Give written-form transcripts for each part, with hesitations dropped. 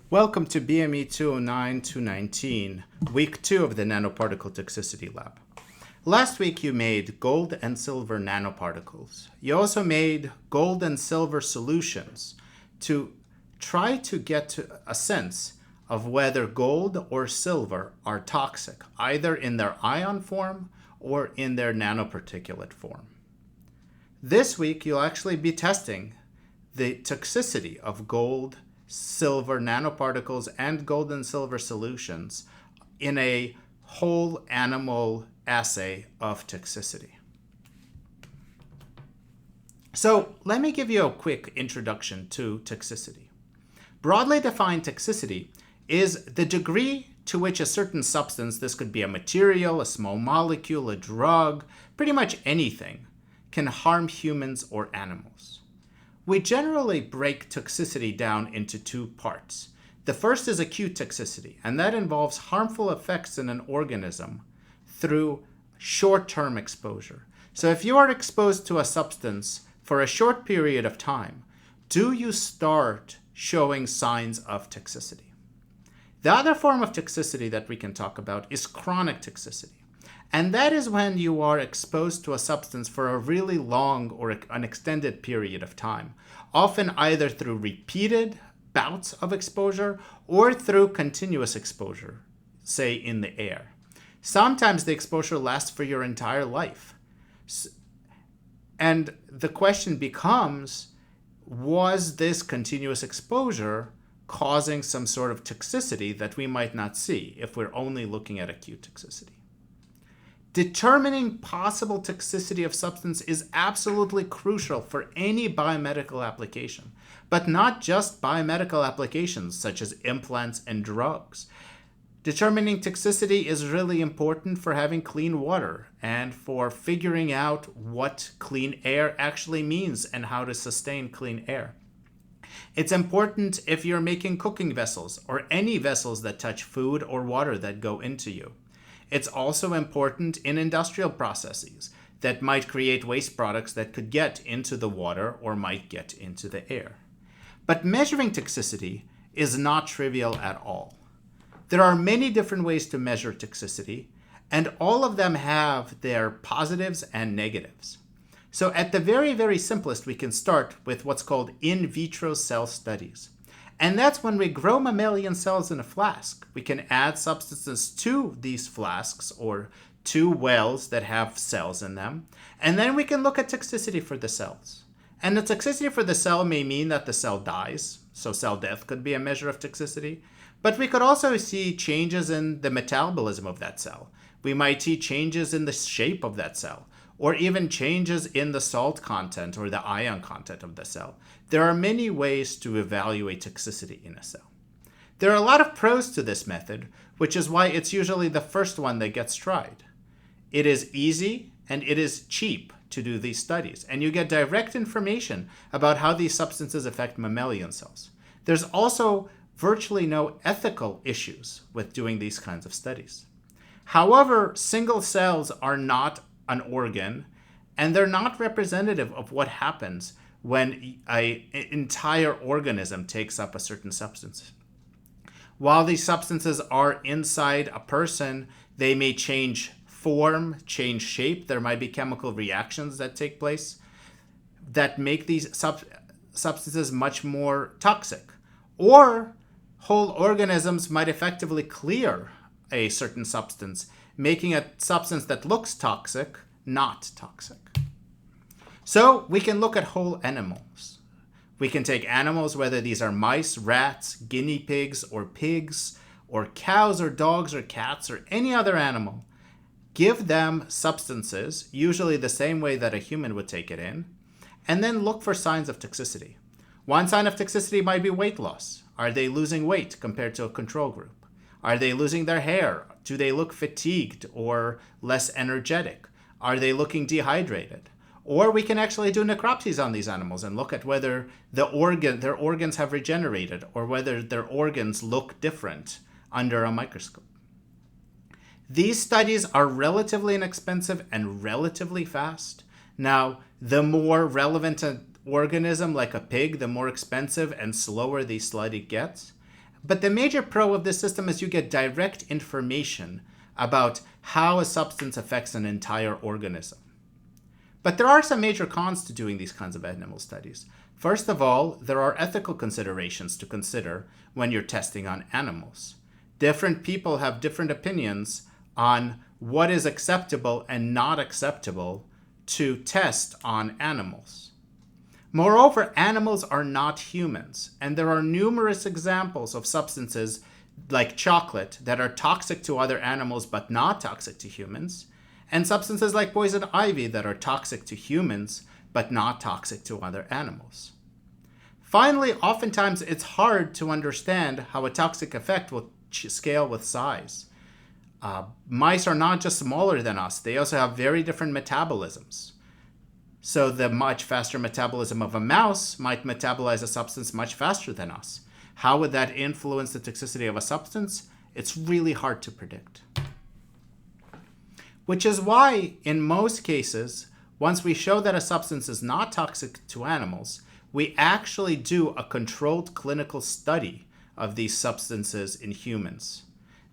Welcome to BME 209-219, week 2 of the Nanoparticle Toxicity Lab. Last week you made gold and silver nanoparticles. You also made gold and silver solutions to try to get to a sense of whether gold or silver are toxic, either in their ion form or in their nanoparticulate form. This week you'll actually be testing the toxicity of gold, silver nanoparticles, and gold and silver solutions in a whole animal assay of toxicity. So let me give you a quick introduction to toxicity. Broadly defined toxicity is the degree to which a certain substance, this could be a material, a small molecule, a drug, pretty much anything, can harm humans or animals. We generally break toxicity down into two parts. The first is acute toxicity, and that involves harmful effects in an organism through short-term exposure. So if you are exposed to a substance for a short period of time, do you start showing signs of toxicity? The other form of toxicity that we can talk about is chronic toxicity. And that is when you are exposed to a substance for a really long or an extended period of time, often either through repeated bouts of exposure or through continuous exposure, say in the air. Sometimes the exposure lasts for your entire life. And the question becomes, was this continuous exposure causing some sort of toxicity that we might not see if we're only looking at acute toxicity? Determining possible toxicity of substance is absolutely crucial for any biomedical application, but not just biomedical applications such as implants and drugs. Determining toxicity is really important for having clean water and for figuring out what clean air actually means and how to sustain clean air. It's important if you're making cooking vessels or any vessels that touch food or water that go into you. It's also important in industrial processes that might create waste products that could get into the water or might get into the air. But measuring toxicity is not trivial at all. There are many different ways to measure toxicity, and all of them have their positives and negatives. So at the very, very simplest, we can start with what's called in vitro cell studies. And that's when we grow mammalian cells in a flask. We can add substances to these flasks or to wells that have cells in them. And then we can look at toxicity for the cells. And the toxicity for the cell may mean that the cell dies. So cell death could be a measure of toxicity. But we could also see changes in the metabolism of that cell. We might see changes in the shape of that cell, or even changes in the salt content or the ion content of the cell. There are many ways to evaluate toxicity in a cell. There are a lot of pros to this method, which is why it's usually the first one that gets tried. It is easy and it is cheap to do these studies, and you get direct information about how these substances affect mammalian cells. There's also virtually no ethical issues with doing these kinds of studies. However, single cells are not an organ, and they're not representative of what happens when an entire organism takes up a certain substance. While these substances are inside a person, they may change form, change shape. There might be chemical reactions that take place that make these substances much more toxic. Or whole organisms might effectively clear a certain substance, making a substance that looks toxic not toxic. So we can look at whole animals. We can take animals, whether these are mice, rats, guinea pigs, or pigs, or cows, or dogs, or cats, or any other animal, give them substances, usually the same way that a human would take it in, and then look for signs of toxicity. One sign of toxicity might be weight loss. Are they losing weight compared to a control group? Are they losing their hair? Do they look fatigued or less energetic? Are they looking dehydrated? Or we can actually do necropsies on these animals and look at whether their organs have regenerated or whether their organs look different under a microscope. These studies are relatively inexpensive and relatively fast. Now, the more relevant an organism like a pig, the more expensive and slower the study gets. But the major pro of this system is you get direct information about how a substance affects an entire organism. But there are some major cons to doing these kinds of animal studies. First of all, there are ethical considerations to consider when you're testing on animals. Different people have different opinions on what is acceptable and not acceptable to test on animals. Moreover, animals are not humans, and there are numerous examples of substances like chocolate that are toxic to other animals but not toxic to humans, and substances like poison ivy that are toxic to humans but not toxic to other animals. Finally, oftentimes it's hard to understand how a toxic effect will scale with size. Mice are not just smaller than us, they also have very different metabolisms. So the much faster metabolism of a mouse might metabolize a substance much faster than us. How would that influence the toxicity of a substance? It's really hard to predict. Which is why, in most cases, once we show that a substance is not toxic to animals, we actually do a controlled clinical study of these substances in humans.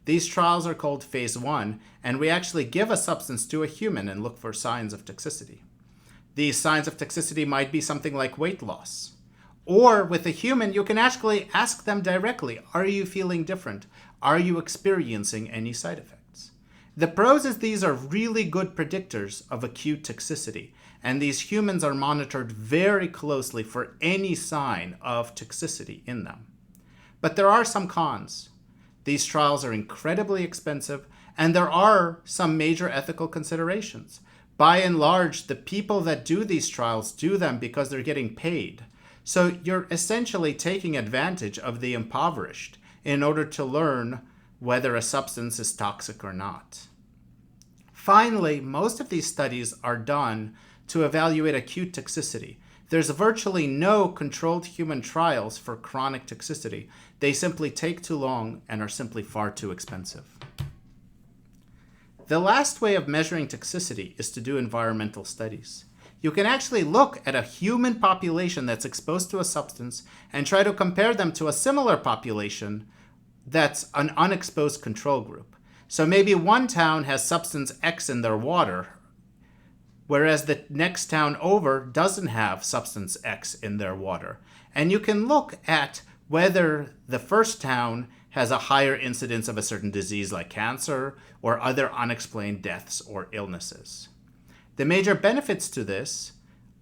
These trials are called phase 1, and we actually give a substance to a human and look for signs of toxicity. These signs of toxicity might be something like weight loss. Or with a human, you can actually ask them directly, are you feeling different? Are you experiencing any side effects? The pros is these are really good predictors of acute toxicity, and these humans are monitored very closely for any sign of toxicity in them. But there are some cons. These trials are incredibly expensive, and there are some major ethical considerations. By and large, the people that do these trials do them because they're getting paid. So you're essentially taking advantage of the impoverished in order to learn whether a substance is toxic or not. Finally, most of these studies are done to evaluate acute toxicity. There's virtually no controlled human trials for chronic toxicity. They simply take too long and are simply far too expensive. The last way of measuring toxicity is to do environmental studies. You can actually look at a human population that's exposed to a substance and try to compare them to a similar population that's an unexposed control group. So maybe one town has substance X in their water, whereas the next town over doesn't have substance X in their water. And you can look at whether the first town has a higher incidence of a certain disease like cancer or other unexplained deaths or illnesses. The major benefits to this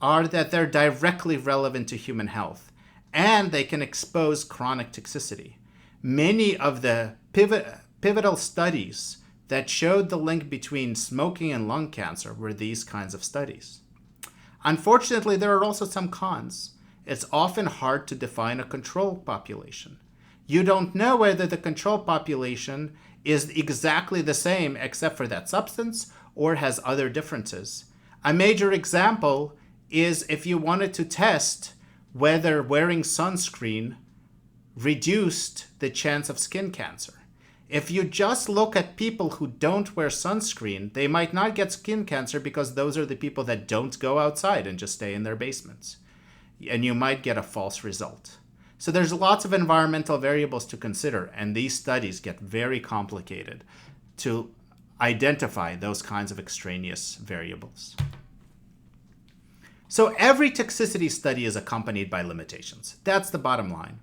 are that they're directly relevant to human health, and they can expose chronic toxicity. Many of the pivotal studies that showed the link between smoking and lung cancer were these kinds of studies. Unfortunately, there are also some cons. It's often hard to define a control population. You don't know whether the control population is exactly the same except for that substance or has other differences. A major example is if you wanted to test whether wearing sunscreen reduced the chance of skin cancer. If you just look at people who don't wear sunscreen, they might not get skin cancer because those are the people that don't go outside and just stay in their basements. And you might get a false result. So there's lots of environmental variables to consider, and these studies get very complicated to identify those kinds of extraneous variables. So every toxicity study is accompanied by limitations. That's the bottom line.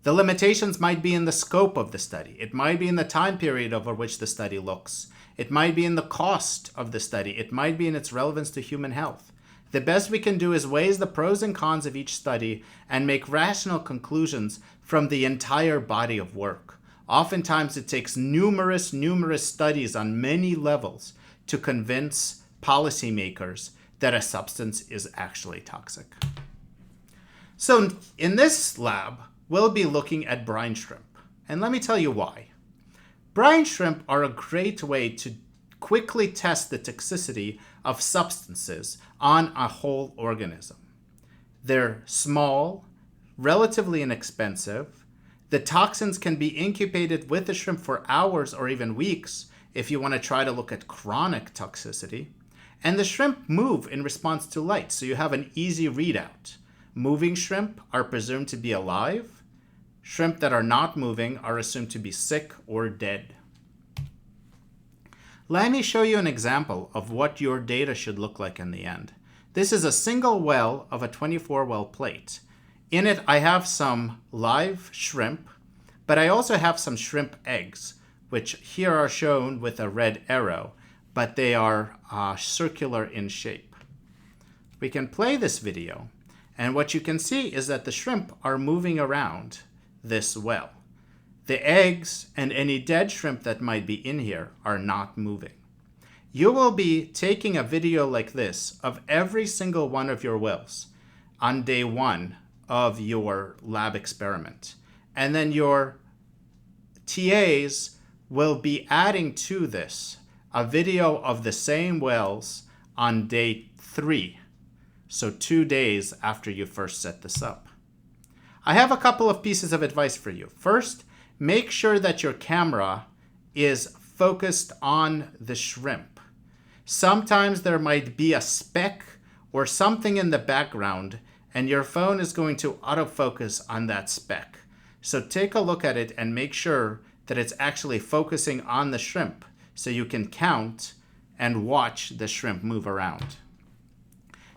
The limitations might be in the scope of the study. It might be in the time period over which the study looks. It might be in the cost of the study. It might be in its relevance to human health. The best we can do is weigh the pros and cons of each study and make rational conclusions from the entire body of work. Oftentimes it takes numerous studies on many levels to convince policymakers that a substance is actually toxic. So in this lab, we'll be looking at brine shrimp. And let me tell you why. Brine shrimp are a great way to quickly test the toxicity of substances on a whole organism. They're small, relatively inexpensive. The toxins can be incubated with the shrimp for hours or even weeks if you want to try to look at chronic toxicity. And the shrimp move in response to light, so you have an easy readout. Moving shrimp are presumed to be alive. Shrimp that are not moving are assumed to be sick or dead. Let me show you an example of what your data should look like in the end. This is a single well of a 24-well plate. In it, I have some live shrimp, but I also have some shrimp eggs, which here are shown with a red arrow, but they are circular in shape. We can play this video, and what you can see is that the shrimp are moving around this well. The eggs and any dead shrimp that might be in here are not moving. You will be taking a video like this of every single one of your wells on day 1 of your lab experiment. And then your TAs will be adding to this a video of the same wells on day 3. So 2 days after you first set this up. I have a couple of pieces of advice for you. First, make sure that your camera is focused on the shrimp. Sometimes there might be a speck or something in the background, and your phone is going to autofocus on that speck. So take a look at it and make sure that it's actually focusing on the shrimp so you can count and watch the shrimp move around.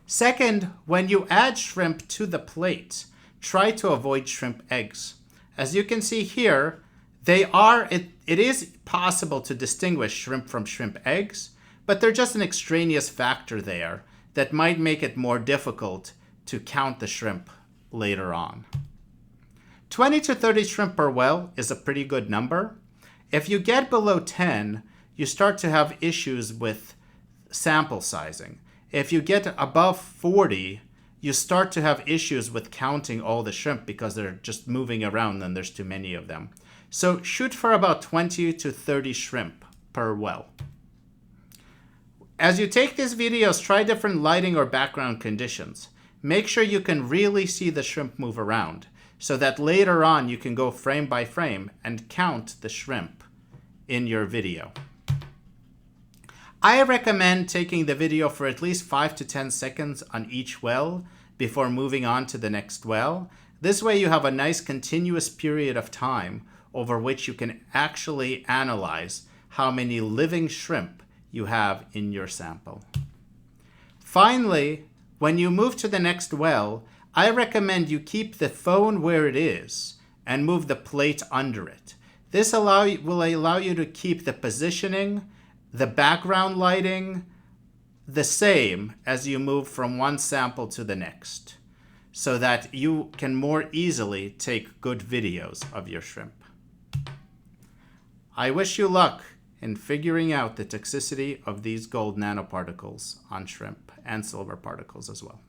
Second, when you add shrimp to the plate, try to avoid shrimp eggs. As you can see here, it is possible to distinguish shrimp from shrimp eggs, but they're just an extraneous factor there that might make it more difficult to count the shrimp later on. 20 to 30 shrimp per well is a pretty good number. If you get below 10, you start to have issues with sample sizing. If you get above 40, you start to have issues with counting all the shrimp because they're just moving around and there's too many of them. So shoot for about 20 to 30 shrimp per well. As you take these videos, try different lighting or background conditions. Make sure you can really see the shrimp move around so that later on you can go frame by frame and count the shrimp in your video. I recommend taking the video for at least 5 to 10 seconds on each well before moving on to the next well. This way you have a nice continuous period of time over which you can actually analyze how many living shrimp you have in your sample. Finally, when you move to the next well, I recommend you keep the phone where it is and move the plate under it. This will allow you to keep the positioning, the background lighting, the same as you move from one sample to the next, so that you can more easily take good videos of your shrimp. I wish you luck in figuring out the toxicity of these gold nanoparticles on shrimp and silver particles as well.